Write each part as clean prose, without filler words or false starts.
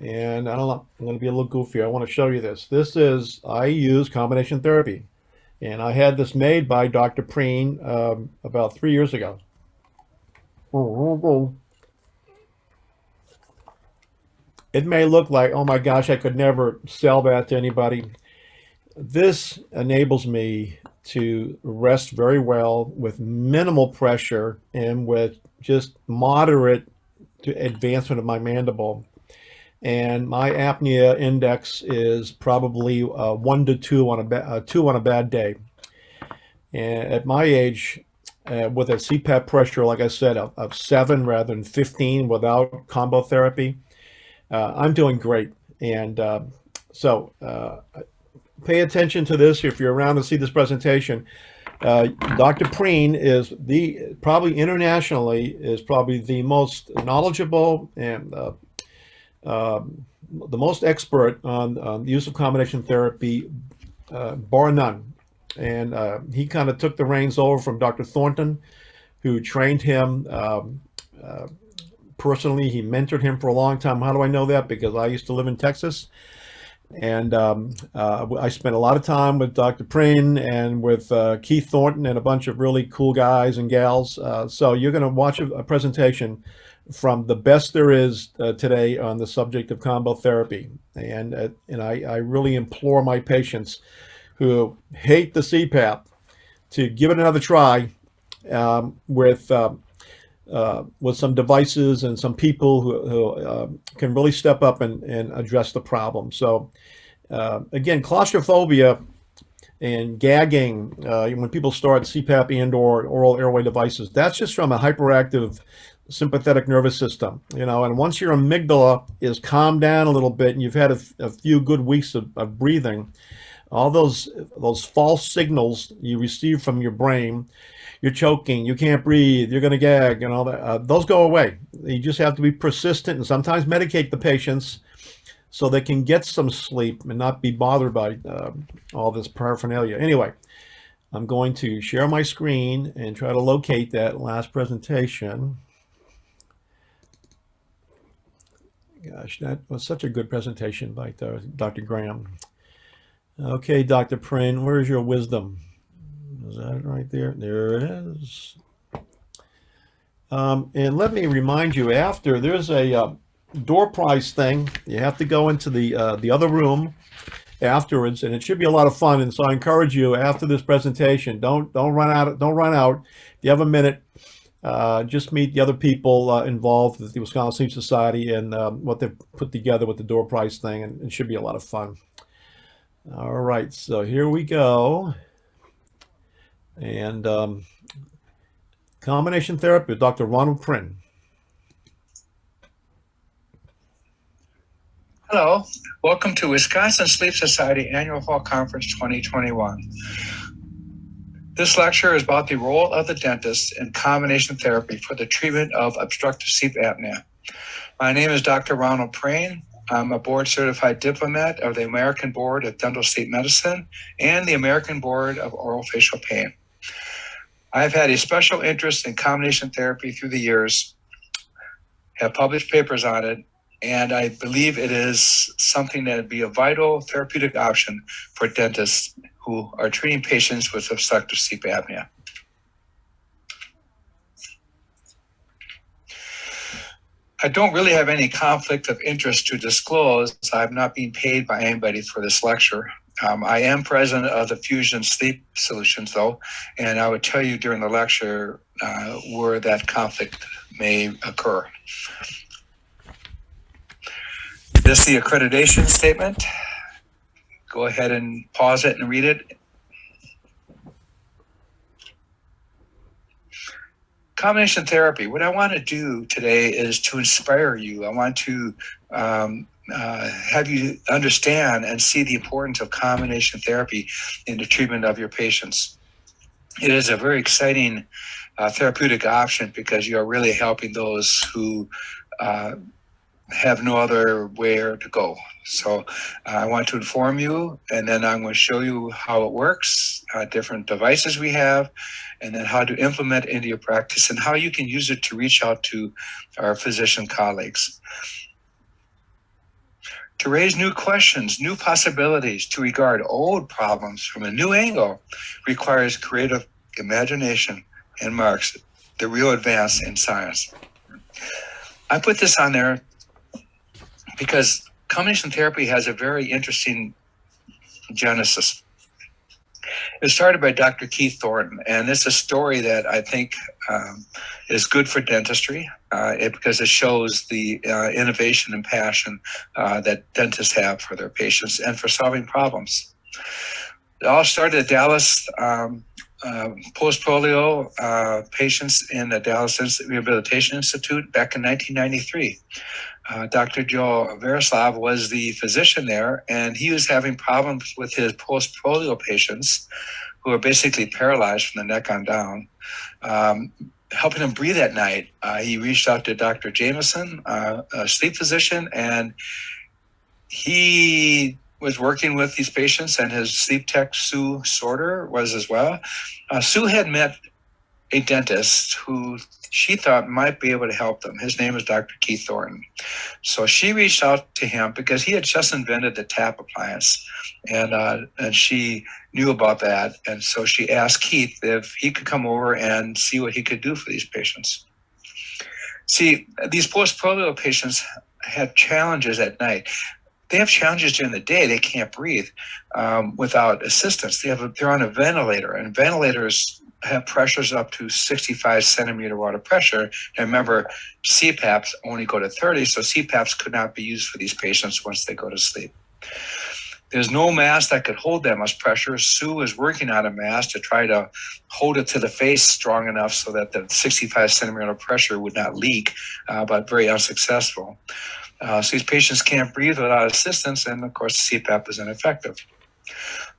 And I don't know, I'm going to be a little goofy. I want to show you this. I use combination therapy. And I had this made by Dr. Preen about 3 years ago. It may look like, oh my gosh, I could never sell that to anybody. This enables me to rest very well with minimal pressure and with just moderate to advancement of my mandible. And my apnea index is probably 1 to 2 on two on a bad day. And at my age, with a CPAP pressure, like I said, of 7 rather than 15 without combo therapy, I'm doing great. And pay attention to this if you're around to see this presentation. Dr. Preen is probably internationally is probably the most knowledgeable and uh, the most expert on the use of combination therapy, bar none. And he kind of took the reins over from Dr. Thornton, who trained him personally. He mentored him for a long time. How do I know that? Because I used to live in Texas, and I spent a lot of time with Dr. Preen and with Keith Thornton and a bunch of really cool guys and gals. So you're going to watch a presentation from the best there is today on the subject of combo therapy. And I really implore my patients who hate the CPAP to give it another try with some devices and some people who can really step up and address the problem. So again, claustrophobia and gagging, when people start CPAP and or oral airway devices, that's just from a hyperactive sympathetic nervous system, and once your amygdala is calmed down a little bit and you've had a few good weeks of breathing, all those false signals you receive from your brain, you're choking, you can't breathe, you're going to gag, and all that, those go away. You just have to be persistent and sometimes medicate the patients so they can get some sleep and not be bothered by all this paraphernalia. Anyway, I'm going to share my screen and try to locate that last presentation. Gosh, that was such a good presentation by Dr. Graham. Okay, Dr. Pryn, where's your wisdom? Is that right there? There it is. And let me remind you, after there's a door prize thing, you have to go into the other room afterwards, and it should be a lot of fun. And so I encourage you after this presentation, don't run out. Don't run out. If you have a minute, just meet the other people involved with the Wisconsin Sleep Society and what they've put together with the door prize thing, and it should be a lot of fun. All right, so here we go. And combination therapy with Dr. Ronald Pryn. Hello, welcome to Wisconsin Sleep Society Annual Fall Conference 2021. This lecture is about the role of the dentist in combination therapy for the treatment of obstructive sleep apnea. My name is Dr. Ronald Pryn. I'm a board-certified diplomat of the American Board of Dental Sleep Medicine and the American Board of Orofacial Pain. I've had a special interest in combination therapy through the years, have published papers on it, and I believe it is something that would be a vital therapeutic option for dentists who are treating patients with obstructive sleep apnea. I don't really have any conflict of interest to disclose. I'm not being paid by anybody for this lecture. I am president of the Fusion Sleep Solutions, though, and I would tell you during the lecture where that conflict may occur. This is the accreditation statement. Go ahead and pause it and read it. Combination therapy. What I want to do today is to inspire you. I want to have you understand and see the importance of combination therapy in the treatment of your patients. It is a very exciting therapeutic option because you are really helping those who have no other where to go. So I want to inform you, and then I'm going to show you how it works, different devices we have, and then how to implement it into your practice and how you can use it to reach out to our physician colleagues. To raise new questions, new possibilities, to regard old problems from a new angle requires creative imagination and marks the real advance in science. I put this on there because combination therapy has a very interesting genesis. It started by Dr. Keith Thornton, and it's a story that I think is good for dentistry because it shows the innovation and passion that dentists have for their patients and for solving problems. It all started at Dallas post-polio patients in the Dallas Rehabilitation Institute back in 1993. Dr. Joe Verislav was the physician there, and he was having problems with his post-polio patients who were basically paralyzed from the neck on down, helping them breathe at night. He reached out to Dr. Jameson, a sleep physician, and he was working with these patients, and his sleep tech, Sue Sorter, was as well. Sue had met a dentist who she thought might be able to help them. His name is Dr. Keith Thornton. So she reached out to him because he had just invented the TAP appliance, and she knew about that. And so she asked Keith if he could come over and see what he could do for these patients. See, these post-polio patients had challenges at night. They have challenges during the day. They can't breathe without assistance. They're on a ventilator, and ventilators have pressures up to 65 centimeter water pressure. And remember, CPAPs only go to 30, so CPAPs could not be used for these patients once they go to sleep. There's no mask that could hold that much pressure. Sue is working on a mask to try to hold it to the face strong enough so that the 65 centimeter pressure would not leak, but very unsuccessful. So these patients can't breathe without assistance, and of course, CPAP is ineffective.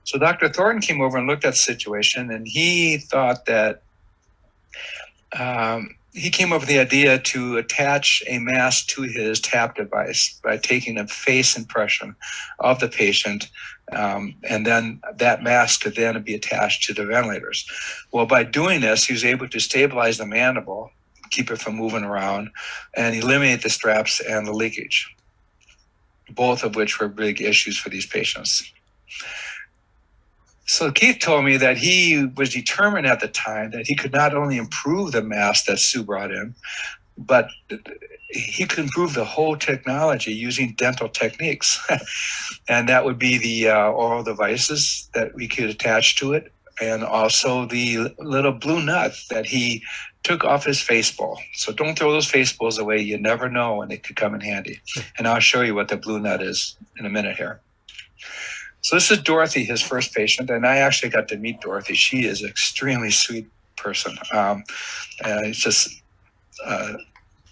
So Dr. Thornton came over and looked at the situation, and he thought that he came up with the idea to attach a mask to his TAP device by taking a face impression of the patient, and then that mask could then be attached to the ventilators. Well, by doing this, he was able to stabilize the mandible, keep it from moving around, and eliminate the straps and the leakage, both of which were big issues for these patients. So Keith told me that he was determined at the time that he could not only improve the mask that Sue brought in, but he could improve the whole technology using dental techniques. And that would be the oral devices that we could attach to it, and also the little blue nut that he took off his face bowl. So don't throw those face bowls away. You never know when they could come in handy. And I'll show you what the blue nut is in a minute here. So this is Dorothy, his first patient, and I actually got to meet Dorothy. She is an extremely sweet person. It's just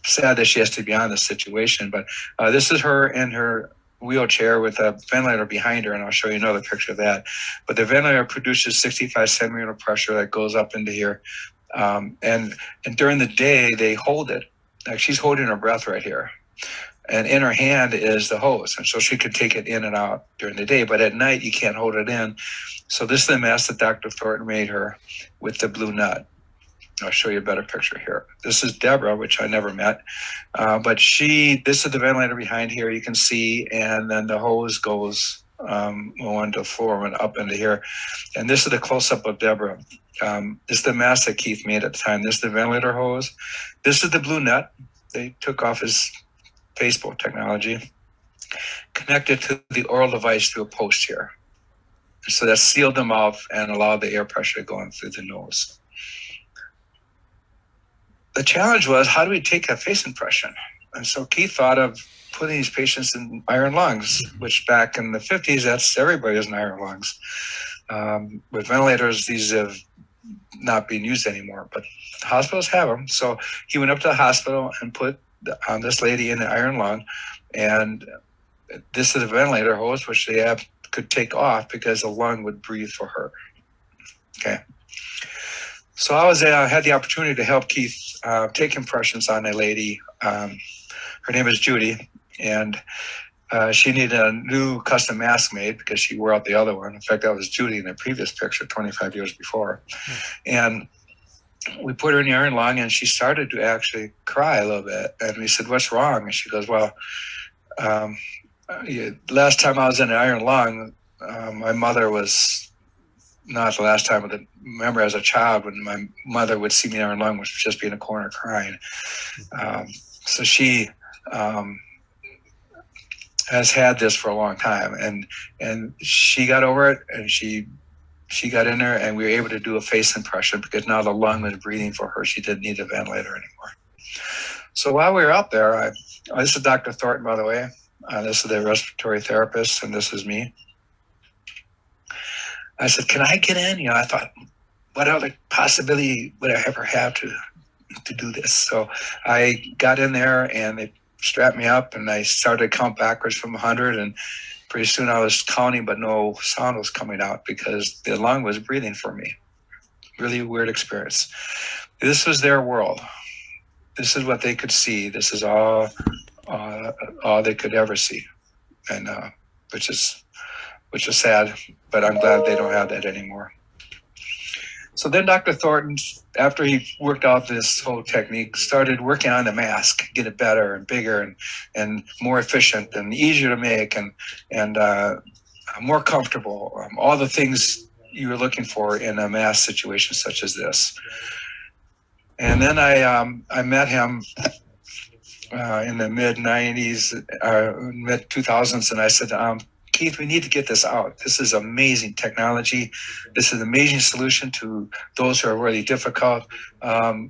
sad that she has to be on this situation, but this is her in her wheelchair with a ventilator behind her, and I'll show you another picture of that. But the ventilator produces 65 centimeter pressure that goes up into here. And during the day, they hold it. Like she's holding her breath right here. And in her hand is the hose. And so she could take it in and out during the day. But at night, you can't hold it in. So this is the mask that Dr. Thornton made her with the blue nut. I'll show you a better picture here. This is Deborah, which I never met. But this is the ventilator behind here, you can see. And then the hose goes on to floor and up into here. And this is the close-up of Deborah. This is the mask that Keith made at the time. This is the ventilator hose. This is the blue nut. They took off his Facebook technology, connected to the oral device through a post here. So that sealed them off and allowed the air pressure going through the nose. The challenge was, how do we take that face impression? And so Keith thought of putting these patients in iron lungs, which back in the 50s, that's everybody was in iron lungs. With ventilators, these have not been used anymore, but hospitals have them. So he went up to the hospital and put this lady in the iron lung, and this is a ventilator hose, which they could take off because the lung would breathe for her. Okay. So I had the opportunity to help Keith take impressions on a lady. Her name is Judy, and she needed a new custom mask made because she wore out the other one. In fact, that was Judy in the previous picture 25 years before. And we put her in the iron lung, and she started to actually cry a little bit. And we said, "What's wrong?" And she goes, "Well, last time I was in an iron lung, my mother was not the last time. But remember, as a child, when my mother would see me in iron lung, was just be in a corner crying. So she has had this for a long time, and she got over it, and she got in there, and we were able to do a face impression because now the lung was breathing for her. She didn't need a ventilator anymore. So while we were out there, this is Dr. Thornton, by the way. This is the respiratory therapist, and this is me. I said, "Can I get in?" I thought, what other possibility would I ever have to do this? So I got in there, and they strapped me up, and I started to count backwards from 100, and pretty soon I was counting, but no sound was coming out because the lung was breathing for me. Really weird experience. This was their world. This is what they could see. This is all they could ever see, and which is sad. But I'm glad they don't have that anymore. So then Dr. Thornton, after he worked out this whole technique, started working on the mask, get it better and bigger and more efficient and easier to make and more comfortable. All the things you were looking for in a mask situation such as this. And then I met him in the mid-90s, mid-2000s, and I said, Keith, we need to get this out. This is amazing technology. This is an amazing solution to those who are really difficult.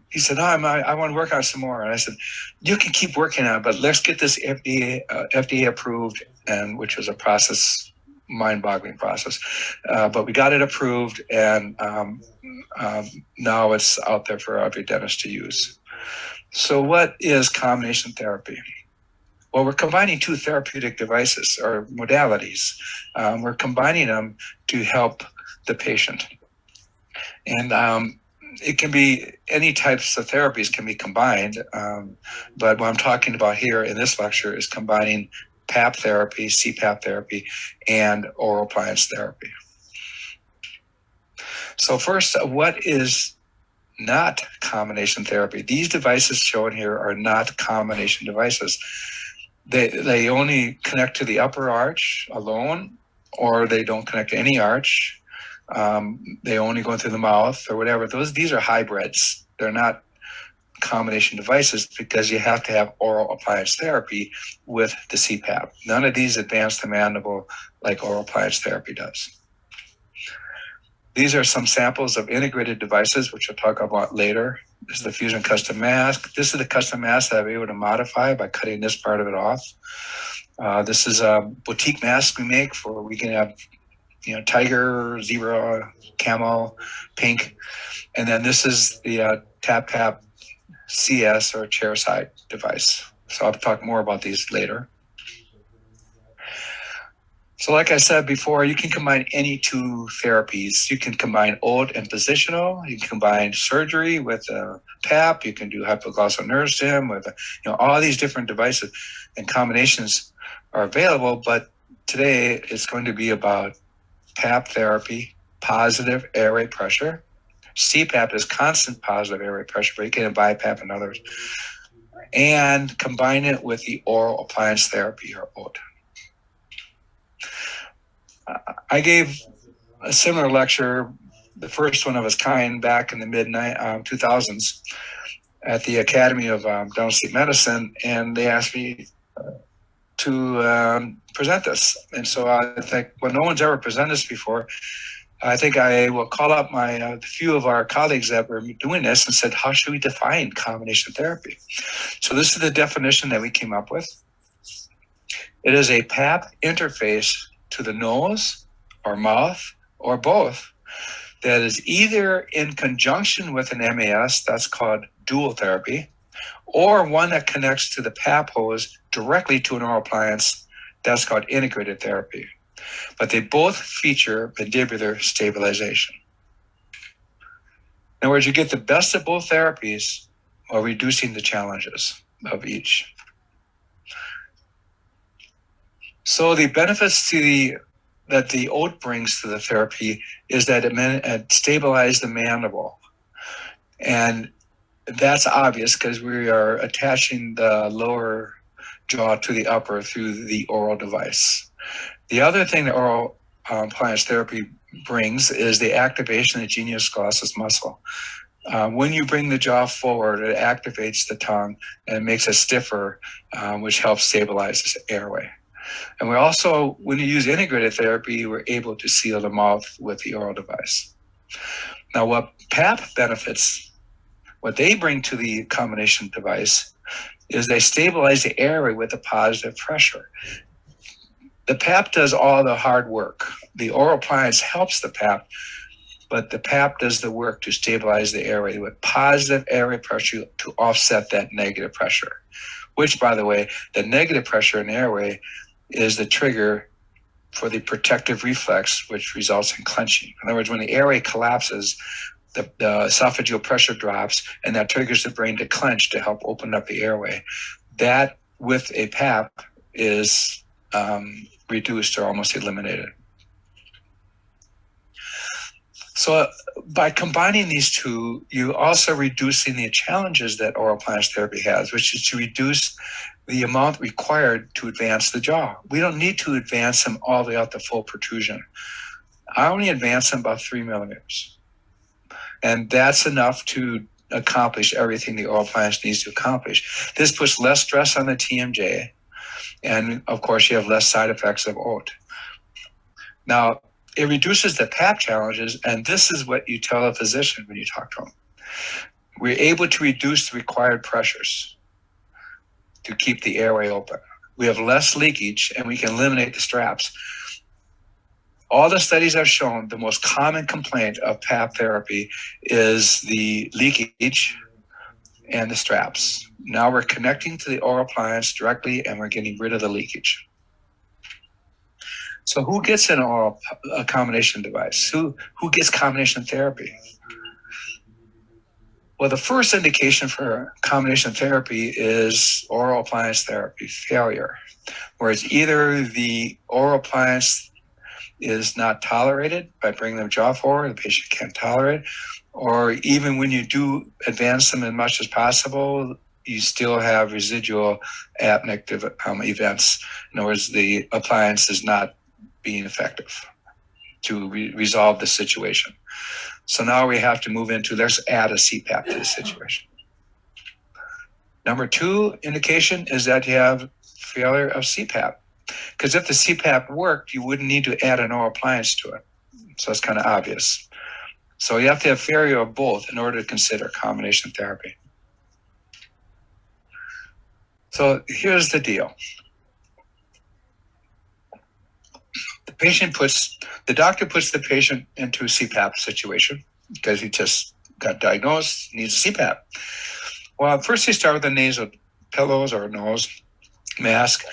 He said, I want to work on it some more. And I said, you can keep working on it, but let's get this FDA approved, and which was a process, mind-boggling process. But we got it approved, and now it's out there for every dentist to use. So what is combination therapy? Well, we're combining two therapeutic devices or modalities. We're combining them to help the patient. And it can be any types of therapies can be combined. But what I'm talking about here in this lecture is combining PAP therapy, CPAP therapy, and oral appliance therapy. So first, what is not combination therapy? These devices shown here are not combination devices. They only connect to the upper arch alone, or they don't connect to any arch. They only go through the mouth or whatever. These are hybrids. They're not combination devices because you have to have oral appliance therapy with the CPAP. None of these advance the mandible like oral appliance therapy does. These are some samples of integrated devices, which I'll talk about later. This is the Fusion Custom Mask. This is the custom mask that I'm able to modify by cutting this part of it off. This is a boutique mask we make for, we can have, tiger, zebra, camel, pink. And then this is the TapPap CS or chairside device. So I'll talk more about these later. So like I said before, you can combine any two therapies. You can combine old and positional. You can combine surgery with PAP. You can do hypoglossal nerve stim with, all these different devices and combinations are available. But today it's going to be about PAP therapy, positive airway pressure. CPAP is constant positive airway pressure, but you can have BiPAP and others. And combine it with the oral appliance therapy or OAT. I gave a similar lecture, the first one of its kind, back in the mid-2000s at the Academy of Dental Sleep Medicine, and they asked me to present this. And so I think, well, no one's ever presented this before. I think I will call up a few of our colleagues that were doing this and said, how should we define combination therapy? So this is the definition that we came up with. It is a PAP interface to the nose or mouth or both that is either in conjunction with an MAS, that's called dual therapy, or one that connects to the PAP hose directly to an oral appliance, that's called integrated therapy. But they both feature mandibular stabilization. In other words, you get the best of both therapies while reducing the challenges of each. So the benefits that the OAT brings to the therapy is that it stabilizes the mandible. And that's obvious because we are attaching the lower jaw to the upper through the oral device. The other thing that oral appliance therapy brings is the activation of the genius glossus muscle. When you bring the jaw forward, it activates the tongue and makes it stiffer, which helps stabilize the airway. And we also, when you use integrated therapy, we're able to seal the mouth with the oral device. Now, what PAP benefits, what they bring to the combination device, is they stabilize the airway with a positive pressure. The PAP does all the hard work. The oral appliance helps the PAP, but the PAP does the work to stabilize the airway with positive airway pressure to offset that negative pressure, which, by the way, the negative pressure in the airway is the trigger for the protective reflex, which results in clenching. In other words, when the airway collapses, the esophageal pressure drops, and that triggers the brain to clench to help open up the airway. That, with a PAP, is reduced or almost eliminated. So by combining these two, you're also reducing the challenges that oral appliance therapy has, which is to reduce the amount required to advance the jaw. We don't need to advance them all the way out to full protrusion. I only advance them about 3 millimeters. And that's enough to accomplish everything the oral appliance needs to accomplish. This puts less stress on the TMJ. And of course, you have less side effects of OAT. Now, it reduces the PAP challenges, and this is what you tell a physician when you talk to them. We're able to reduce the required pressures to keep the airway open. We have less leakage, and we can eliminate the straps. All the studies have shown the most common complaint of PAP therapy is the leakage and the straps. Now we're connecting to the oral appliance directly, and we're getting rid of the leakage. So who gets an oral combination device? Who gets combination therapy? Well, the first indication for combination therapy is oral appliance therapy failure, where it's either the oral appliance is not tolerated by bringing the jaw forward, the patient can't tolerate, or even when you do advance them as much as possible, you still have residual apneic events. In other words, the appliance is not being effective to resolve the situation. So now we have to move into, let's add a CPAP to the situation. Number 2 indication is that you have failure of CPAP. Because if the CPAP worked, you wouldn't need to add an oral appliance to it. So it's kind of obvious. So you have to have failure of both in order to consider combination therapy. So here's the deal. The doctor puts the patient into a CPAP situation because he just got diagnosed, needs a CPAP. Well, first they start with the nasal pillows or nose mask,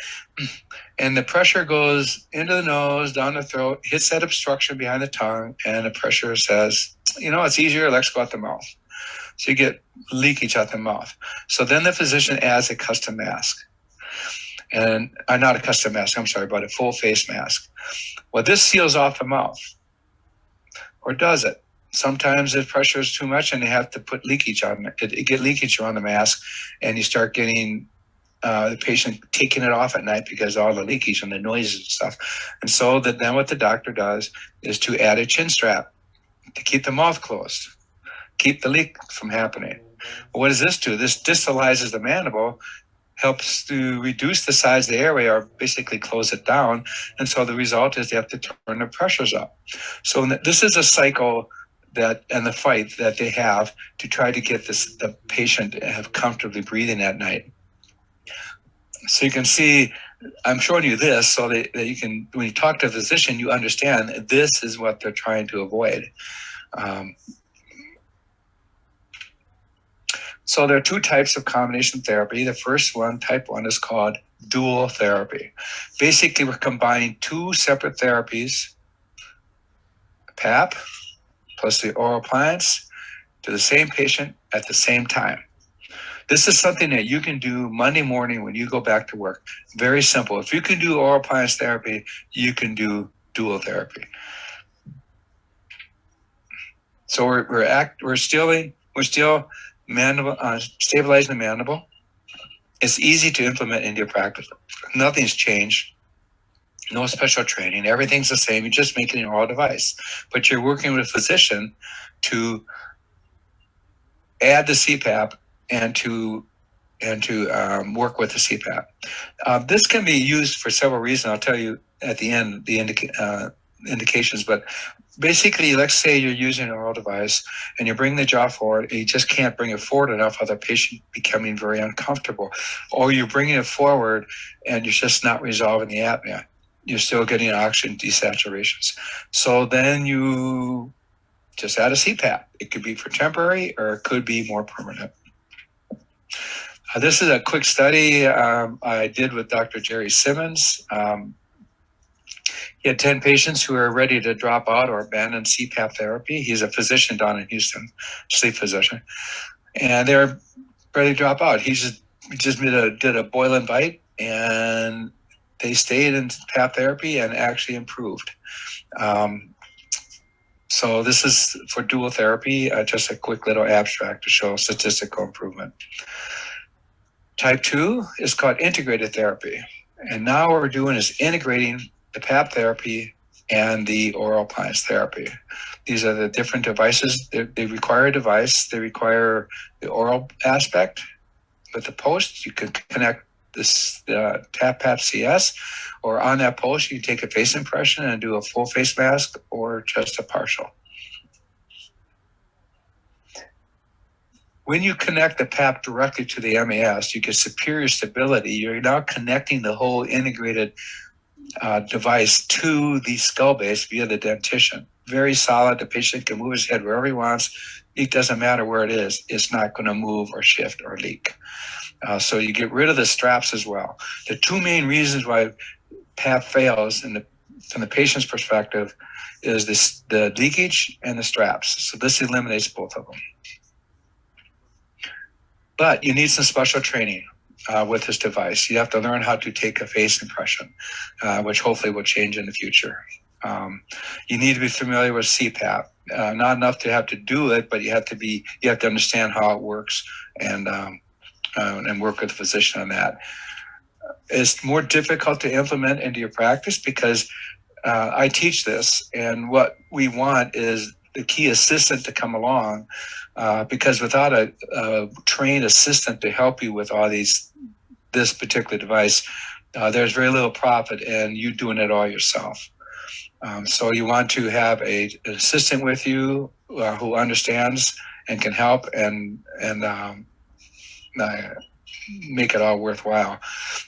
and the pressure goes into the nose, down the throat, hits that obstruction behind the tongue, and the pressure says, it's easier, let's go out the mouth. So you get leakage out the mouth. So then the physician adds a custom mask. And not a custom mask, I'm sorry, but a full face mask. Well, this seals off the mouth. Or does it? Sometimes the pressure is too much and they have to put leakage on it. Get leakage on the mask, and you start getting the patient taking it off at night because of all the leakage and the noises and stuff. And so then what the doctor does is to add a chin strap to keep the mouth closed, keep the leak from happening. Well, what does this do? This distalizes the mandible, helps to reduce the size of the airway or basically close it down. And so the result is they have to turn the pressures up. So this is a cycle and the fight that they have to try to get the patient to have comfortably breathing at night. So you can see, I'm showing you this so that you can, when you talk to a physician, you understand this is what they're trying to avoid. So there are 2 types of combination therapy. The first one, type 1, is called dual therapy. Basically, we're combining 2 separate therapies, PAP plus the oral appliance, to the same patient at the same time. This is something that you can do Monday morning when you go back to work. Very simple. If you can do oral appliance therapy, you can do dual therapy. So we're still mandible, stabilizing the mandible. It's easy to implement into your practice. Nothing's changed. No special training. Everything's the same. You're just making an oral device, but you're working with a physician to add the CPAP and to work with the CPAP. This can be used for several reasons. I'll tell you at the end the indications, but basically, let's say you're using an oral device and you bring the jaw forward and you just can't bring it forward enough without the patient becoming very uncomfortable, or you're bringing it forward and you're just not resolving the apnea. You're still getting oxygen desaturations. So then you just add a CPAP. It could be for temporary or it could be more permanent. This is a quick study I did with Dr. Jerry Simmons. He had 10 patients who were ready to drop out or abandon CPAP therapy. He's a physician down in Houston, sleep physician. And they're ready to drop out. He just did a boil and bite, and they stayed in PAP therapy and actually improved. So this is for dual therapy, just a quick little abstract to show statistical improvement. Type 2 is called integrated therapy. And now what we're doing is integrating the PAP therapy and the oral appliance therapy. These are the different devices. They require a device. They require the oral aspect. With the post, you can connect this TAP-PAP CS, or on that post, you take a face impression and do a full face mask or just a partial. When you connect the PAP directly to the MAS, you get superior stability. You're now connecting the whole integrated device to the skull base via the dentition. Very solid. The patient can move his head wherever he wants. It doesn't matter where it is. It's not going to move or shift or leak. So you get rid of the straps as well. The two main reasons why PAP fails from the patient's perspective is the leakage and the straps. So this eliminates both of them. But you need some special training with this device. You have to learn how to take a face impression, which hopefully will change in the future. You need to be familiar with CPAP. Not enough to have to do it, but you have to understand how it works and work with the physician on that. It's more difficult to implement into your practice because I teach this, and what we want is the key assistant to come along, because without a trained assistant to help you with all this particular device, there's very little profit in you doing it all yourself. So you want to have an assistant with you who understands and can help and make it all worthwhile.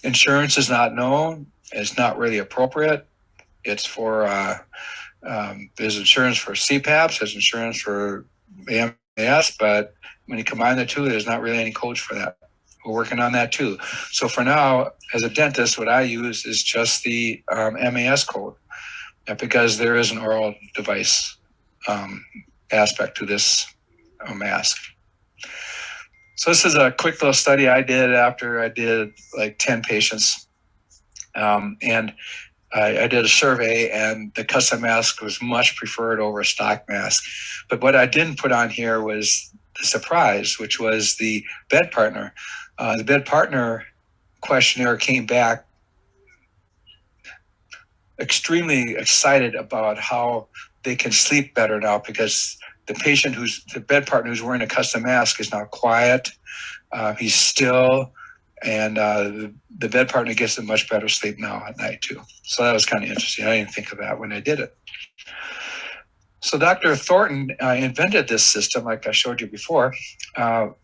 Insurance is not known. It's not really appropriate. It's for there's insurance for CPAPs, there's insurance for MAS, but when you combine the two, there's not really any codes for that. We're working on that too. So for now, as a dentist, what I use is just the MAS code, because there is an oral device aspect to this mask. So this is a quick little study I did after I did like 10 patients. And I did a survey, and the custom mask was much preferred over a stock mask. But what I didn't put on here was the surprise, which was the bed partner. The bed partner questionnaire came back extremely excited about how they can sleep better now, because the bed partner who's wearing a custom mask is now quiet. He's still, and the bed partner gets a much better sleep now at night too. So that was kind of interesting. I didn't think of that when I did it. So Dr. Thornton invented this system, like I showed you before, and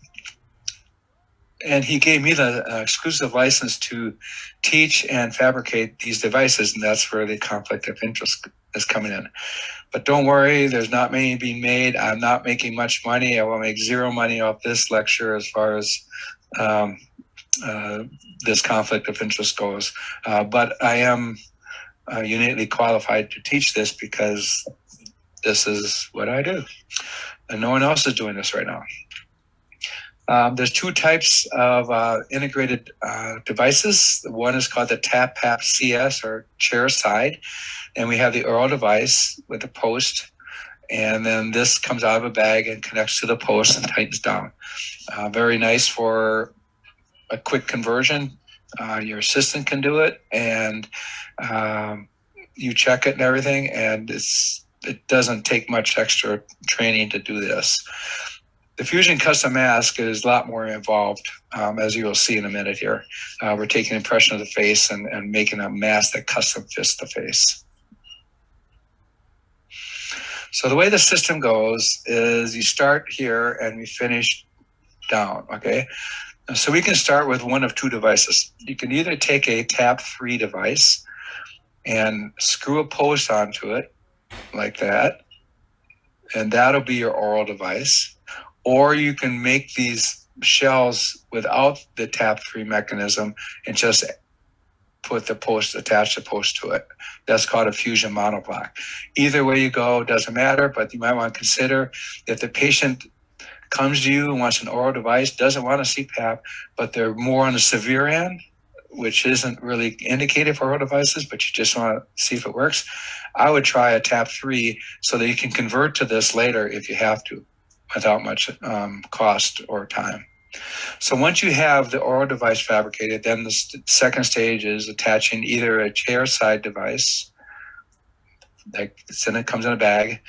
he gave me the exclusive license to teach and fabricate these devices, and that's where the conflict of interest is coming in. But don't worry, there's not many being made. I'm not making much money. I will make zero money off this lecture as far as this conflict of interest goes. But I am uniquely qualified to teach this because this is what I do. And no one else is doing this right now. There's two types of integrated devices. One is called the TAP-PAP CS, or chair side. And we have the oral device with the post. And then this comes out of a bag and connects to the post and tightens down. Very nice for a quick conversion. Your assistant can do it, and you check it and everything, and it doesn't take much extra training to do this. The Fusion Custom Mask is a lot more involved, as you will see in a minute here. We're taking an impression of the face and making a mask that custom fits the face. So the way the system goes is you start here and we finish down, okay? So we can start with one of two devices. You can either take a TAP 3 device and screw a post onto it like that, and that'll be your oral device. Or you can make these shells without the TAP 3 mechanism and just put the post, attach the post to it. That's called a Fusion monoblock. Either way you go, doesn't matter, but you might want to consider if the patient comes to you and wants an oral device, doesn't want a CPAP, but they're more on the severe end, which isn't really indicated for oral devices, but you just want to see if it works, I would try a TAP 3 so that you can convert to this later if you have to, without much cost or time. So once you have the oral device fabricated, then the second stage is attaching either a chair side device, like it comes in a bag,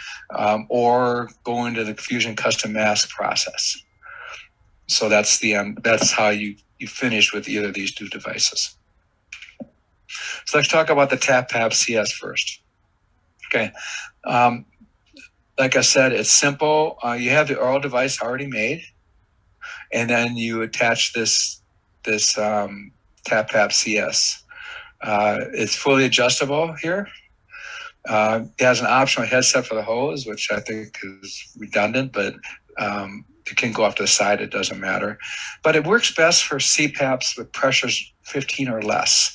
or going to the Fusion Custom Mask process. So that's the end. That's how you finish with either of these two devices. So let's talk about the TAP-PAP CS first. Okay. Like I said, it's simple. You have the oral device already made, and then you attach this TAP-PAP CS. It's fully adjustable here. It has an optional headset for the hose, which I think is redundant, but it can go off to the side. It doesn't matter. But it works best for CPAPs with pressures 15 or less.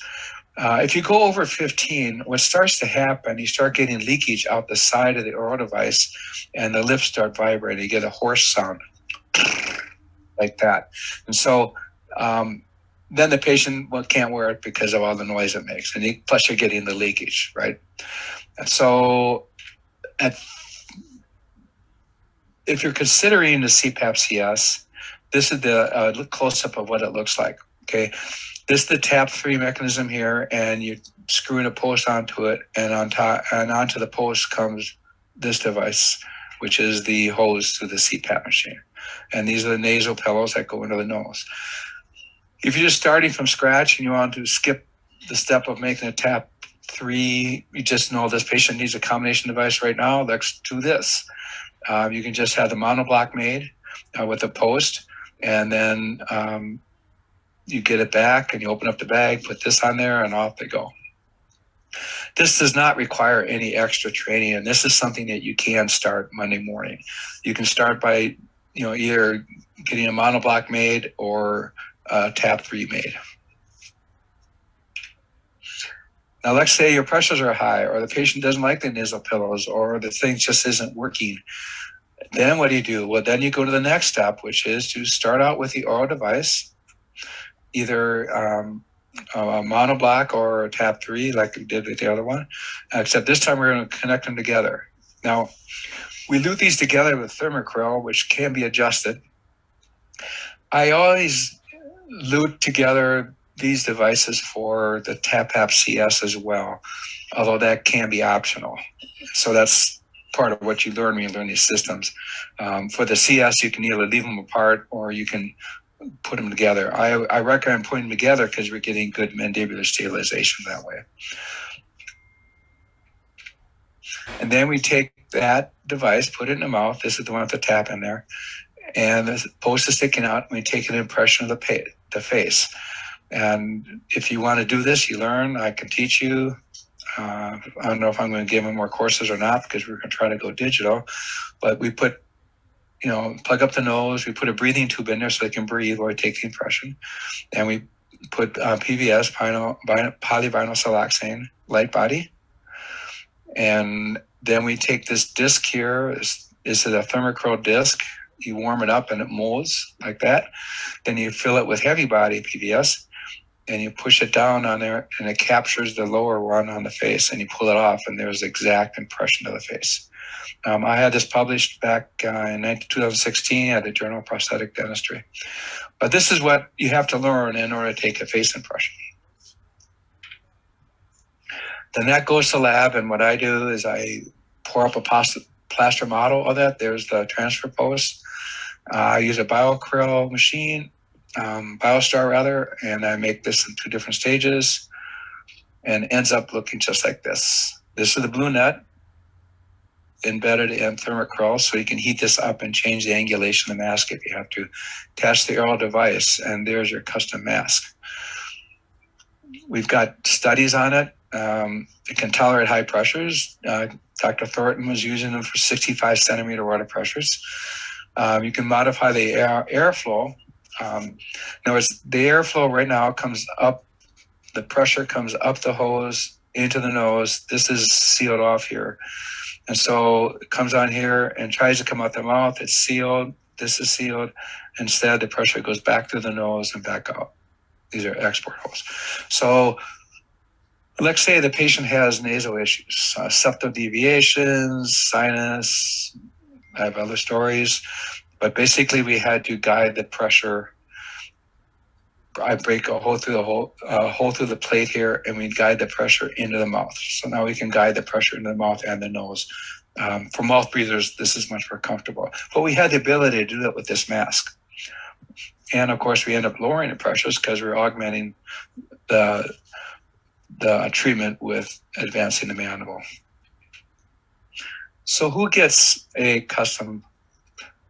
If you go over 15, what starts to happen, you start getting leakage out the side of the oral device, and the lips start vibrating. You get a hoarse sound like that. And so then the patient can't wear it because of all the noise it makes. And plus you're getting the leakage, right? And so if you're considering the CPAP CS, this is the close-up of what it looks like, okay? This is the TAP 3 mechanism here, and you're screwing a post onto it, and onto the post comes this device, which is the hose to the CPAP machine. And these are the nasal pillows that go into the nose. If you're just starting from scratch and you want to skip the step of making a TAP 3, you just know this patient needs a combination device right now, let's do this. You can just have the monoblock made with a post, and then you get it back and you open up the bag, put this on there, and off they go. This does not require any extra training, and this is something that you can start Monday morning. You can start by either getting a monoblock made or TAP 3 made. Now, let's say your pressures are high, or the patient doesn't like the nasal pillows, or the thing just isn't working. Then what do you do? Well, then you go to the next step, which is to start out with the oral device, either a monoblock or a TAP 3 like we did with the other one, except this time we're going to connect them together. Now, we lute these together with Thermacryl, which can be adjusted. I always lute together these devices for the TAP-PAP CS as well, although that can be optional. So that's part of what you learn when you learn these systems. For the CS, you can either leave them apart or you can put them together. I recommend putting them together because we're getting good mandibular stabilization that way. And then we take that device, put it in the mouth. This is the one with the tap in there. And the post is sticking out. And we take an impression of the face. And if you want to do this, you learn. I can teach you. I don't know if I'm going to give them more courses or not because we're going to try to go digital. But we put, plug up the nose. We put a breathing tube in there so they can breathe while we take the impression. And we put PVS, polyvinyl siloxane, light body. And then we take this disc here. This is a Thermacryl disc. You warm it up and it molds like that. Then you fill it with heavy body PVS and you push it down on there and it captures the lower one on the face and you pull it off and there's exact impression of the face. I had this published back in 2016 at the Journal of Prosthetic Dentistry. But this is what you have to learn in order to take a face impression. Then that goes to lab, and what I do is I pour up a plaster model of that. There's the transfer post. I use a BioAcryl machine, BioStar rather, and I make this in 2 different stages, and ends up looking just like this. This is the blue net embedded in thermocryl, so you can heat this up and change the angulation of the mask if you have to. Attach the oral device, and there's your custom mask. We've got studies on it. It can tolerate high pressures. Dr. Thornton was using them for 65 centimeter water pressures. You can modify the airflow. In other words, the airflow right now comes up, the pressure comes up the hose into the nose. This is sealed off here. And so it comes on here and tries to come out the mouth. It's sealed. This is sealed. Instead, the pressure goes back through the nose and back out. These are export holes. So let's say the patient has nasal issues, septal deviations, sinus. I have other stories, but basically we had to guide the pressure. I break a hole through the plate here, and we guide the pressure into the mouth. So now we can guide the pressure into the mouth and the nose. For mouth breathers, this is much more comfortable. But we had the ability to do that with this mask. And of course, we end up lowering the pressures because we're augmenting the treatment with advancing the mandible. So who gets a custom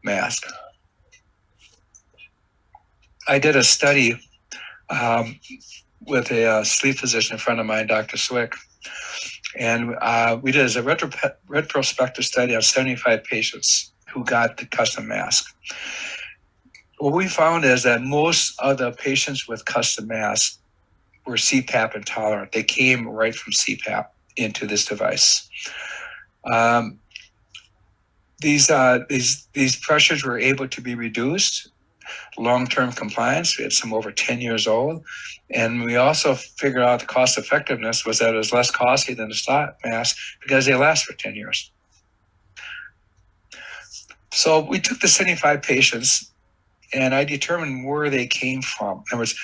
mask? I did a study with a sleep physician, a friend of mine, Dr. Swick, and we did a retrospective study on 75 patients who got the custom mask. What we found is that most of the patients with custom masks were CPAP intolerant. They came right from CPAP into this device. These pressures were able to be reduced. Long-term compliance, we had some over 10 years old. And we also figured out the cost effectiveness was that it was less costly than the slot mask because they last for 10 years. So we took the 75 patients and I determined where they came from. In other words,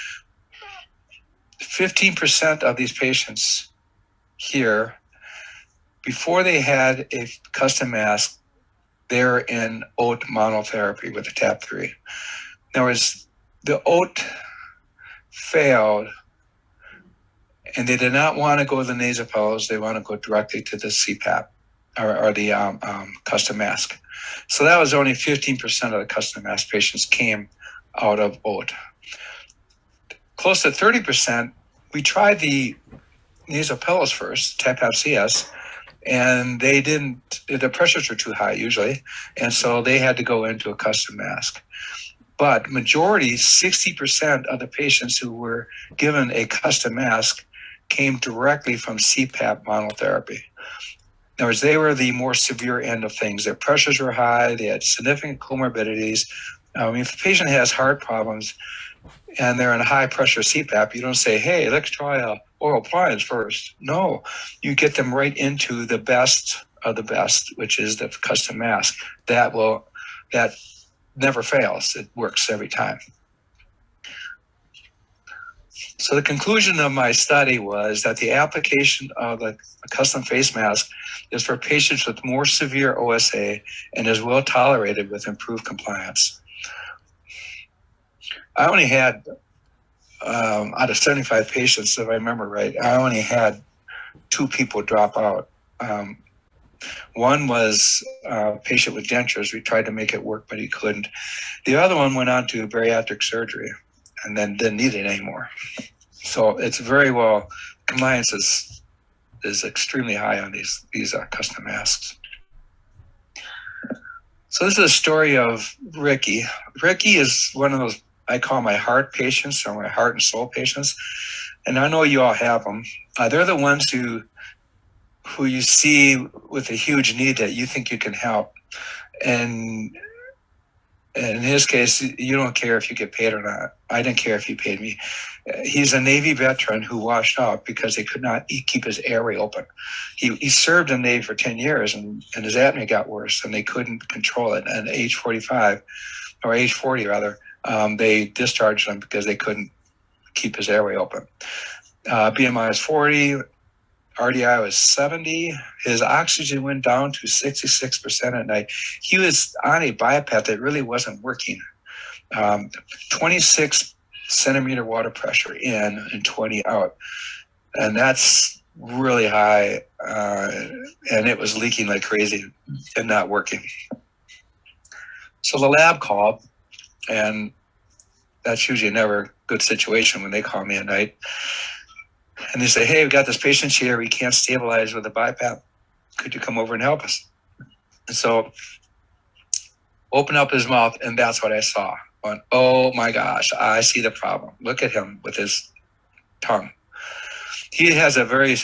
15% of these patients here, before they had a custom mask, they're in OAT monotherapy with a TAP 3. In other words, the OAT failed, and they did not want to go to the nasal pillows. They want to go directly to the CPAP or the custom mask. So that was only 15% of the custom mask patients came out of OAT. Close to 30%, we tried the nasal pillows first, TAP CS, and they didn't, the pressures were too high usually, and so they had to go into a custom mask. But majority, 60% of the patients who were given a custom mask came directly from CPAP monotherapy. In other words, they were the more severe end of things. Their pressures were high, they had significant comorbidities. If a patient has heart problems and they're in a high pressure CPAP, you don't say, hey, let's try a oral appliance first. No, you get them right into the best of the best, which is the custom mask. That never fails. It works every time. So the conclusion of my study was that the application of a custom face mask is for patients with more severe OSA and is well tolerated with improved compliance. I only had, out of 75 patients, if I remember right, I only had 2 people drop out. One was a patient with dentures. We tried to make it work, but he couldn't. The other one went on to bariatric surgery and then didn't need it anymore. So it's very well, compliance is extremely high on these custom masks. So this is a story of Ricky. Ricky is one of those, I call my heart patients or my heart and soul patients. And I know you all have them. They're the ones who you see with a huge need that you think you can help. And in his case, you don't care if you get paid or not. I didn't care if he paid me. He's a Navy veteran who washed out because they could not keep his airway open. He served in the Navy for 10 years and his apnea got worse and they couldn't control it. And at age 45, or age 40 rather, they discharged him because they couldn't keep his airway open. BMI is 40, RDI was 70. His oxygen went down to 66% at night. He was on a BiPAP that really wasn't working. 26 centimeter water pressure in and 20 out. And that's really high. And it was leaking like crazy and not working. So the lab called, and that's usually never a good situation when they call me at night. And they say, hey, we got this patient here. We can't stabilize with a BiPAP. Could you come over and help us? And so open up his mouth, and that's what I saw. Went, oh my gosh, I see the problem. Look at him with his tongue. He has a very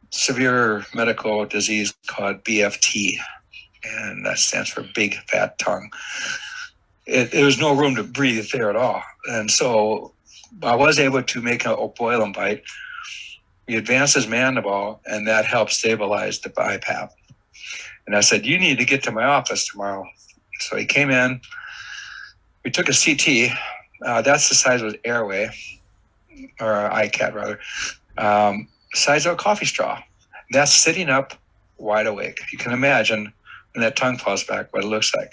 severe medical disease called BFT, and that stands for big fat tongue. There was no room to breathe there at all. And so I was able to make a Boylan bite. We advanced his mandible, and that helped stabilize the BiPAP. And I said, you need to get to my office tomorrow. So he came in. We took a CT. That's the size of his airway, or ICAT rather, size of a coffee straw. That's sitting up wide awake. You can imagine when that tongue falls back what it looks like.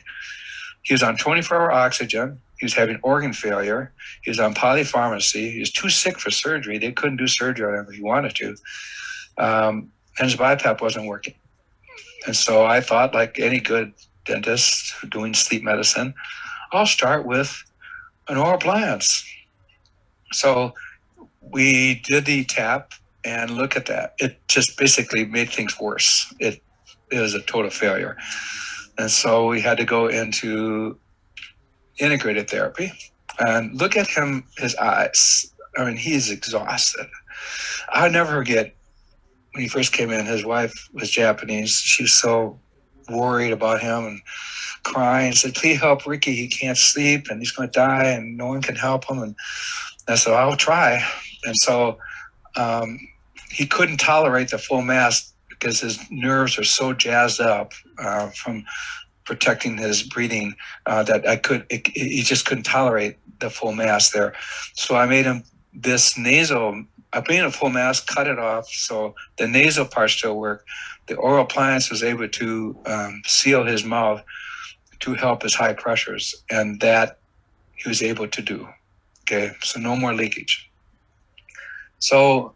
He was on 24-hour oxygen. He was having organ failure. He was on polypharmacy. He was too sick for surgery. They couldn't do surgery on him if he wanted to. And his BiPAP wasn't working. And so I thought, like any good dentist doing sleep medicine, I'll start with an oral appliance. So we did the tap, and look at that. It just basically made things worse. It was a total failure. And so we had to go into integrated therapy. And look at him, his eyes. I mean, he's exhausted. I'll never forget when he first came in, his wife was Japanese. She was so worried about him and crying, said, please help Ricky. He can't sleep and he's going to die and no one can help him. And I said, I'll try. And so he couldn't tolerate the full mask because his nerves are so jazzed up from protecting his breathing that he just couldn't tolerate the full mask there. So I made him this nasal, I made a full mask, cut it off, so the nasal part still worked. The oral appliance was able to seal his mouth to help his high pressures, and that he was able to do. Okay, so no more leakage. So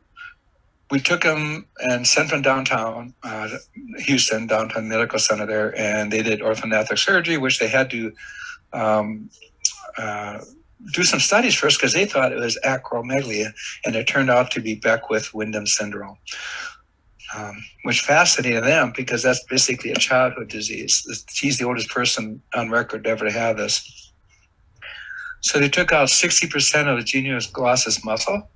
we took him and sent him downtown, Houston, downtown medical center there, and they did orthodontic surgery, which they had to do some studies first because they thought it was acromegaly, and it turned out to be Beckwith-Wyndham syndrome, which fascinated them because that's basically a childhood disease. He's the oldest person on record ever to have this. So they took out 60% of the genius glossus muscle.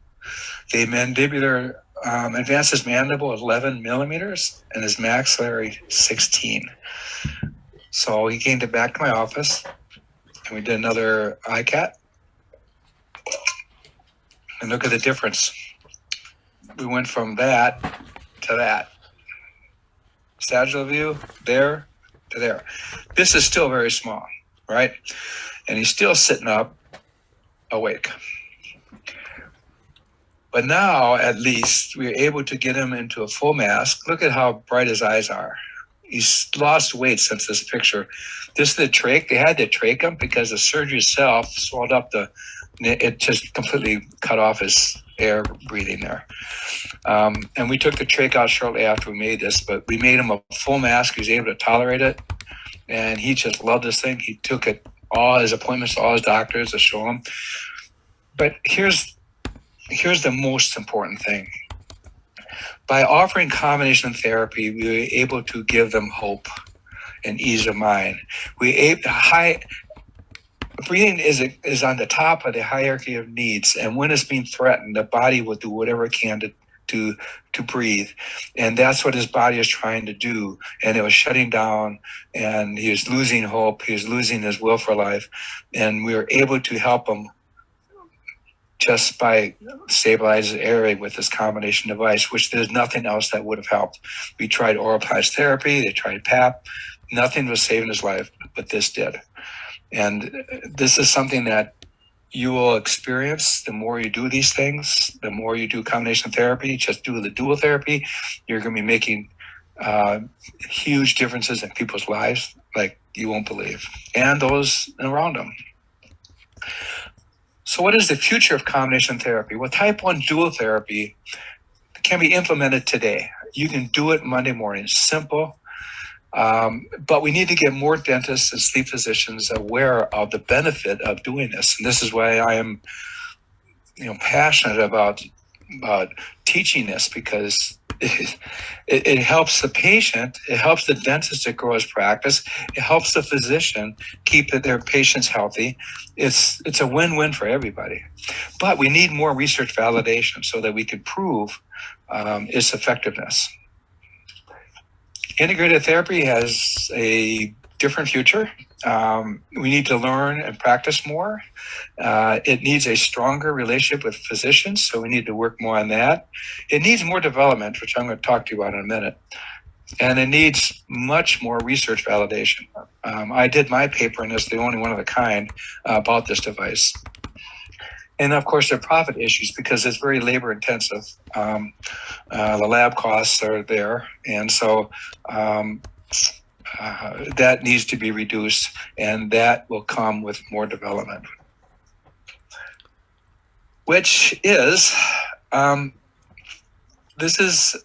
The mandibular advanced his mandible 11 millimeters and his maxillary 16. So he came back to my office and we did another ICAT. And look at the difference. We went from that to that. Sagittal view, there to there. This is still very small, right? And he's still sitting up, awake. But now, at least, we're able to get him into a full mask. Look at how bright his eyes are. He's lost weight since this picture. This is the trach. They had to trach him because the surgery itself swelled up it just completely cut off his air breathing there. And we took the trach out shortly after we made this, but we made him a full mask. He was able to tolerate it. And he just loved this thing. He took it, all his appointments to all his doctors to show him. But here's the most important thing. By offering combination therapy, we were able to give them hope and ease of mind. Breathing is on the top of the hierarchy of needs, and when it's being threatened, the body will do whatever it can to breathe, and that's what his body is trying to do. And it was shutting down, and he was losing hope. He was losing his will for life, and we were able to help him just by stabilizing the airway with this combination device, which there's nothing else that would have helped. We tried oral appliance therapy, they tried PAP, nothing was saving his life, but this did. And this is something that you will experience the more you do these things, the more you do combination therapy. Just do the dual therapy, you're going to be making huge differences in people's lives like you won't believe, and those around them. So what is the future of combination therapy? Well, type 1 dual therapy can be implemented today. You can do it Monday morning, simple. But we need to get more dentists and sleep physicians aware of the benefit of doing this. And this is why I am, passionate about teaching this, because it helps the patient, it helps the dentist to grow his practice, it helps the physician keep their patients healthy. It's a win-win for everybody. But we need more research validation so that we can prove its effectiveness. Integrated therapy has a different future. We need to learn and practice more. It needs a stronger relationship with physicians, so we need to work more on that. It needs more development, which I'm going to talk to you about in a minute. And it needs much more research validation. I did my paper, and it's the only one of a kind about this device. And of course, there are profit issues because it's very labor intensive. The lab costs are there. And so that needs to be reduced, and that will come with more development. Which is, this is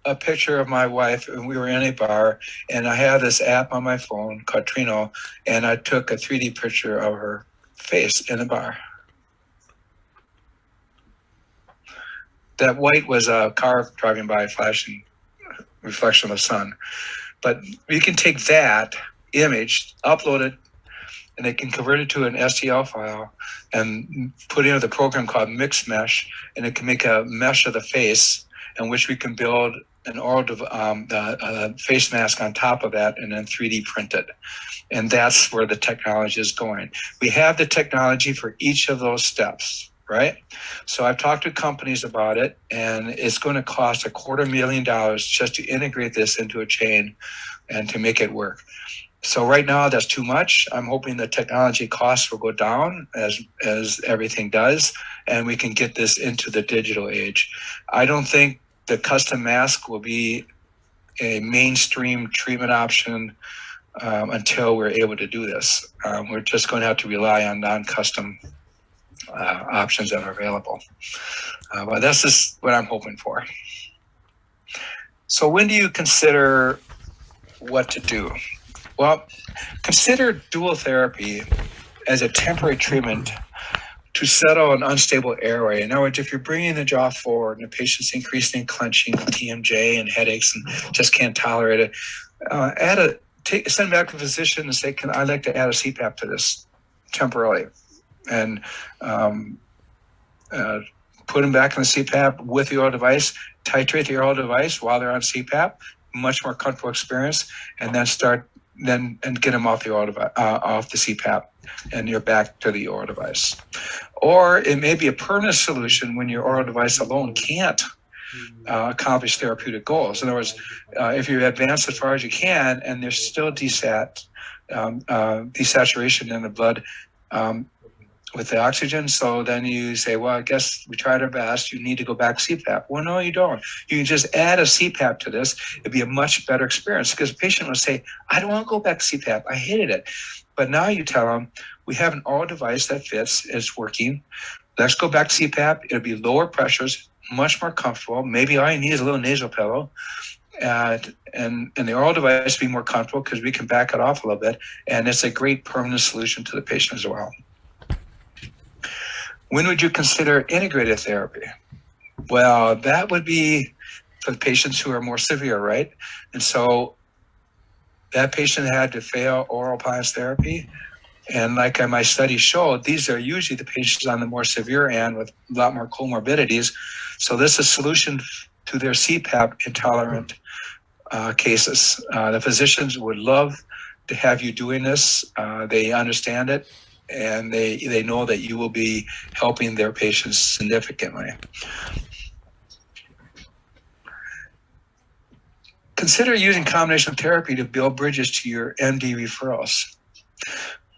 a picture of my wife, and we were in a bar, and I had this app on my phone called Trino, and I took a 3D picture of her face in a bar. That white was a car driving by, flashing reflection of the sun. But you can take that image, upload it, and it can convert it to an STL file and put into the program called Mix Mesh, and it can make a mesh of the face in which we can build an oral face mask on top of that and then 3D print it. And that's where the technology is going. We have the technology for each of those steps, right? So I've talked to companies about it, and it's going to cost $250,000 just to integrate this into a chain and to make it work. So right now that's too much. I'm hoping the technology costs will go down as everything does, and we can get this into the digital age. I don't think the custom mask will be a mainstream treatment option until we're able to do this. We're just going to have to rely on non-custom options that are available. But this is what I'm hoping for. So when do you consider what to do? Well, consider dual therapy as a temporary treatment to settle an unstable airway. In other words, if you're bringing the jaw forward and the patient's increasing clenching, TMJ, and headaches, and just can't tolerate it, send back to the physician and say, I'd like to add a CPAP to this temporarily. And put them back in the CPAP with the oral device, titrate the oral device while they're on CPAP, much more comfortable experience, and then get them off the off the CPAP, and you're back to the oral device. Or it may be a permanent solution when your oral device alone can't accomplish therapeutic goals. In other words, if you advance as far as you can and there's still desaturation in the blood with the oxygen, so then you say, well, I guess we tried our best, you need to go back to CPAP. Well, no, you don't. You can just add a CPAP to this. It'd be a much better experience, because the patient will say, I don't want to go back to CPAP. I hated it. But now you tell them, we have an oral device that fits, it's working. Let's go back to CPAP. It'll be lower pressures, much more comfortable. Maybe all you need is a little nasal pillow. And the oral device will be more comfortable because we can back it off a little bit. And it's a great permanent solution to the patient as well. When would you consider integrated therapy? Well, that would be for the patients who are more severe, right? And so that patient had to fail oral appliance therapy, And like my study showed, these are usually the patients on the more severe end with a lot more comorbidities. So this is a solution to their CPAP intolerant cases. The physicians would love to have you doing this. They understand it, and they know that you will be helping their patients significantly. Consider using combination therapy to build bridges to your MD referrals.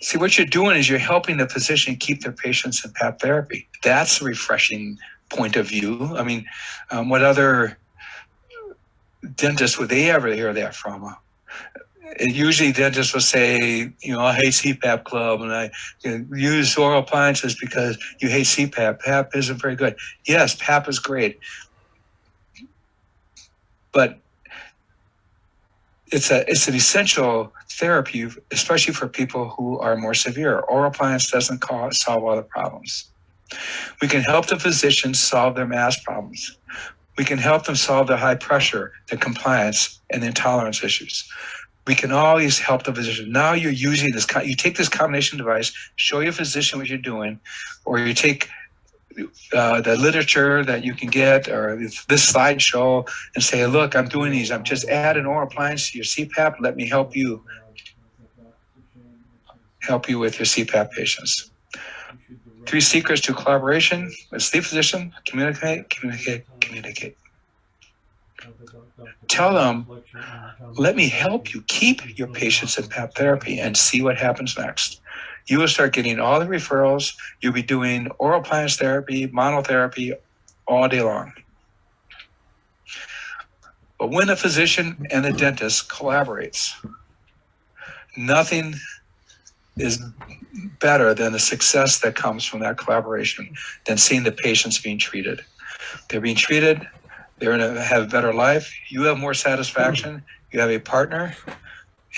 See, what you're doing is you're helping the physician keep their patients in PAP therapy. That's a refreshing point of view. I mean, what other dentists would they ever hear that from? Usually dentists will say, I hate CPAP club and I use oral appliances because you hate CPAP. PAP isn't very good. Yes, PAP is great. But it's an essential therapy, especially for people who are more severe. Oral appliance doesn't solve all the problems. We can help the physicians solve their mass problems. We can help them solve the high pressure, the compliance, and the intolerance issues. We can always help the physician. Now you're using this, you take this combination device, show your physician what you're doing, or you take the literature that you can get or this slideshow and say, look, I'm doing these. I'm just adding oral appliance to your CPAP. Let me help you with your CPAP patients. 3 secrets to collaboration with sleep physician: communicate, communicate, communicate. Tell them, let me help you keep your patients in PAP therapy and see what happens next. You will start getting all the referrals. You'll be doing oral appliance therapy, monotherapy all day long. But when the physician and the dentist collaborates, nothing is better than the success that comes from that collaboration than seeing the patients being treated. They're being treated, they're going to have a better life, you have more satisfaction, you have a partner,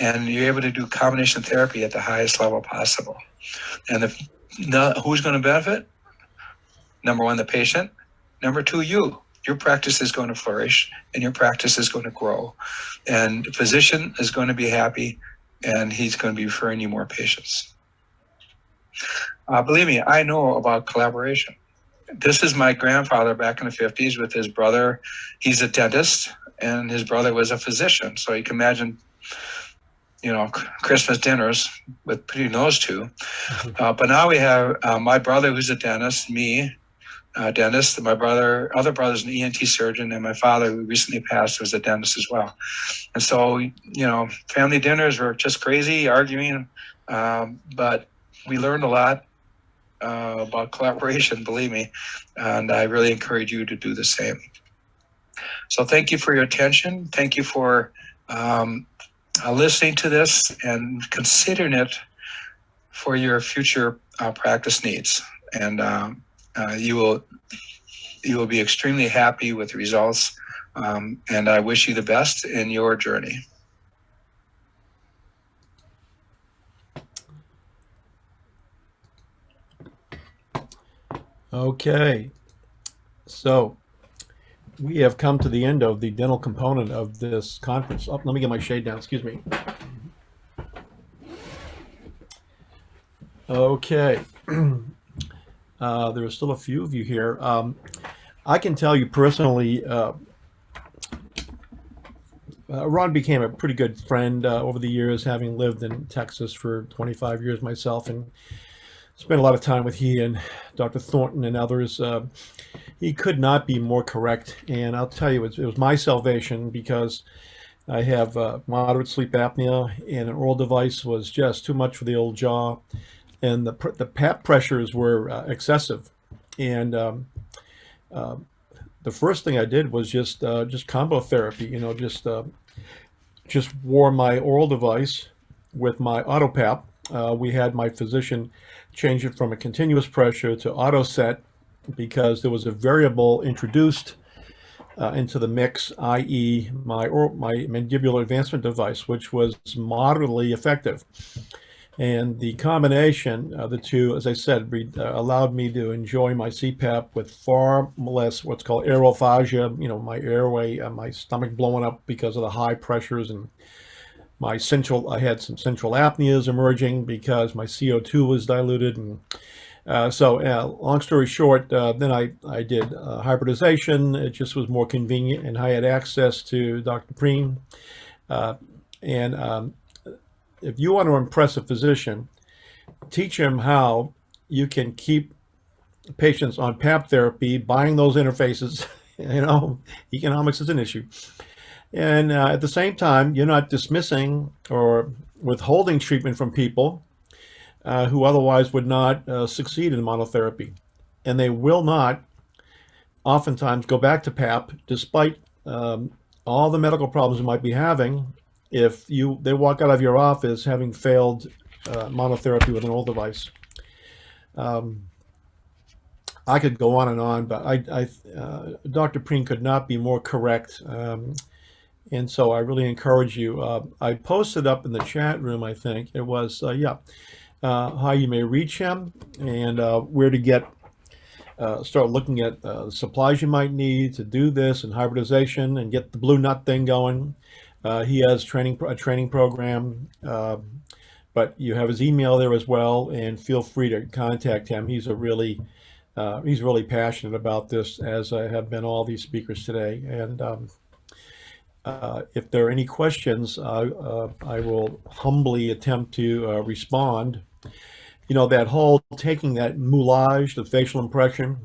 and you're able to do combination therapy at the highest level possible. And who's going to benefit? Number 1, the patient. Number 2, you. Your practice is going to flourish and your practice is going to grow. And the physician is going to be happy and he's going to be referring you more patients. Believe me, I know about collaboration. This is my grandfather back in the 50s with his brother. He's a dentist and his brother was a physician. So you can imagine, Christmas dinners with between those two. But now we have my brother who's a dentist, me, dentist, my other brother's an ENT surgeon, and my father who recently passed was a dentist as well. And so, family dinners were just crazy, arguing, but we learned a lot about collaboration, believe me, and I really encourage you to do the same. So thank you for your attention. Thank you for listening to this and considering it for your future practice needs. And you will be extremely happy with the results. And I wish you the best in your journey. Okay, so we have come to the end of the dental component of this conference. Oh, let me get my shade down, excuse me. Okay, there are still a few of you here. I can tell you personally, Ron became a pretty good friend over the years, having lived in Texas for 25 years myself, and spent a lot of time with he and Dr. Thornton and others. He could not be more correct, and I'll tell you, it was my salvation because I have moderate sleep apnea, and an oral device was just too much for the old jaw, and the PAP pressures were excessive. And the first thing I did was just combo therapy, just wore my oral device with my auto PAP. We had my physician change it from a continuous pressure to auto set because there was a variable introduced into the mix, i.e. my mandibular advancement device, which was moderately effective. And the combination of the two, as I said, allowed me to enjoy my CPAP with far less what's called aerophagia, my airway, my stomach blowing up because of the high pressures and I had some central apneas emerging because my CO2 was diluted. And long story short, then I did hybridization. It just was more convenient, and I had access to Dr. Preen. And if you want to impress a physician, teach him how you can keep patients on PAP therapy, buying those interfaces. Economics is an issue. And at the same time, you're not dismissing or withholding treatment from people who otherwise would not succeed in monotherapy. And they will not oftentimes go back to PAP despite all the medical problems they might be having if they walk out of your office having failed monotherapy with an old device. I could go on, but Dr. Preen could not be more correct. And so I really encourage you. I posted up in the chat room, I think it was, how you may reach him and where to start looking at supplies you might need to do this and hybridization and get the Blue Nut thing going. He has a training program, but you have his email there as well, and feel free to contact him. He's really passionate about this, as have been all these speakers today. And if there are any questions, I will humbly attempt to respond. That whole taking that moulage, the facial impression,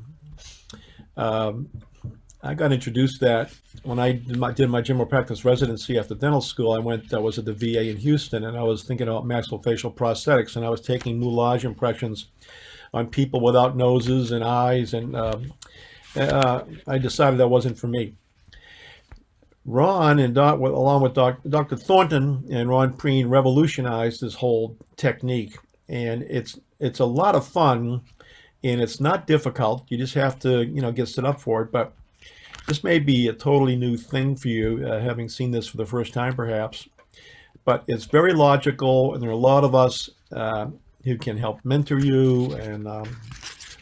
I got introduced to that when I did my general practice residency after dental school. I was at the VA in Houston, and I was thinking about maxillofacial prosthetics, and I was taking moulage impressions on people without noses and eyes, and I decided that wasn't for me. Ron and along with Dr. Thornton and Ron Preen revolutionized this whole technique, and it's a lot of fun, and it's not difficult. You just have to get set up for it. But this may be a totally new thing for you, having seen this for the first time perhaps. But it's very logical, and there are a lot of us who can help mentor you, and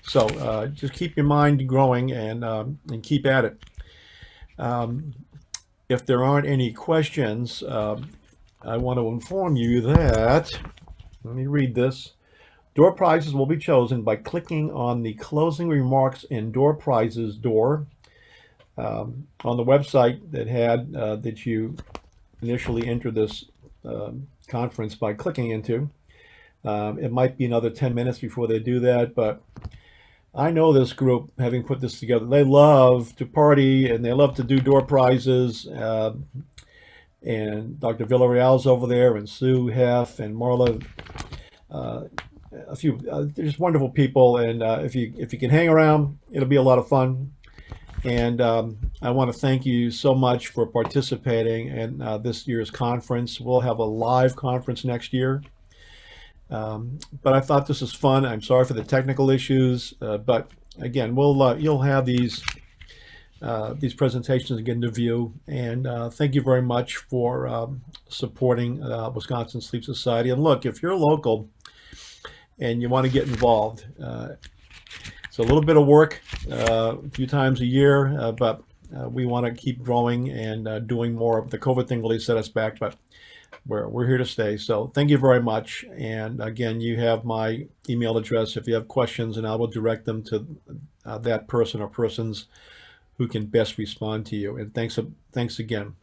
so just keep your mind growing and keep at it. If there aren't any questions, I want to inform you that, let me read this. Door prizes will be chosen by clicking on the closing remarks in door prizes door on the website that you initially entered this conference by clicking into. It might be another 10 minutes before they do that, but I know this group, having put this together, they love to party and they love to do door prizes. And Dr. Villarreal's over there, and Sue Heff and Marla, a few, they're just wonderful people. And if you can hang around, it'll be a lot of fun. And I want to thank you so much for participating in this year's conference. We'll have a live conference next year. But I thought this was fun. I'm sorry for the technical issues, but again, you'll have these presentations again to view. And thank you very much for supporting Wisconsin Sleep Society. And look, if you're local and you want to get involved, it's a little bit of work, a few times a year, but we want to keep growing and doing more. The COVID thing really set us back, but we're here to stay. So thank you very much. And again, you have my email address if you have questions, and I will direct them to that person or persons who can best respond to you. And thanks again.